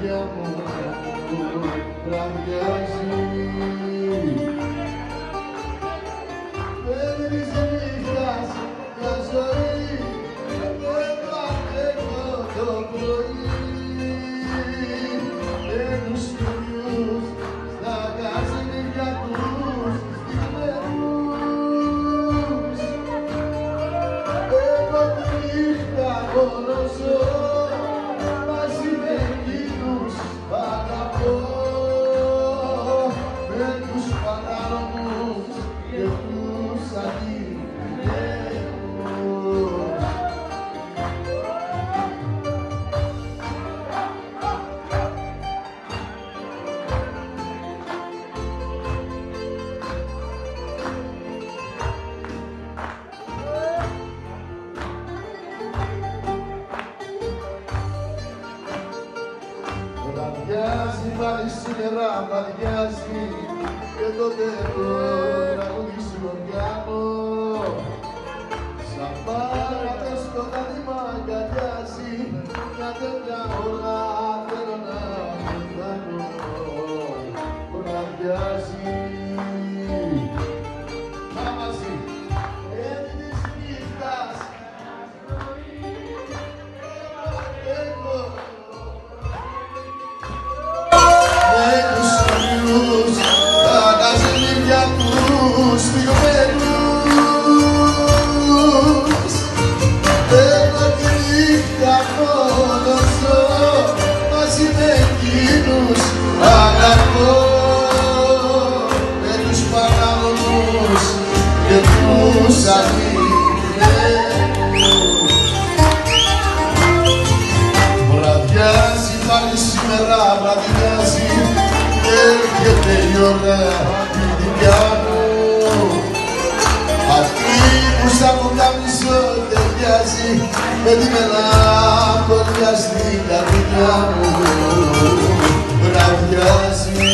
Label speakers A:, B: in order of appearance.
A: καρδιά μου βραδιάζει. Παίρνει της νύχτας μια ζωή και το αντέχω το πρωί. Μπαίνουν σπιτιούς στα καζανίδια τους στιγμένους. Εγώ τη νύχτα μόνο ζω μαζί με εκείνους αγαπώ, με τους παράνομους και τους αντιπιμένους. Βραδιάζει πάλι σήμερα, βραδιάζει και τότε το τραγούδι σου πιάνω. Σαν πάντα σκοτάδι μ' αγκαλιάζει, μια τέτοια ώρα θέλω να πεθάνω. Βραδιάζει μαζί, έτσι της νύχτας αγαπώ, με τους παράνομους και τους αντιπιμένους. Βραδιάζει πάλι σήμερα, βραδιάζει και έρχεται η ώρα τη δικιά μου. Αυτή που σαν πουκάμισο ταιριάζει με τη μελαγχολία στην καρδιά μου. Βραδιάζει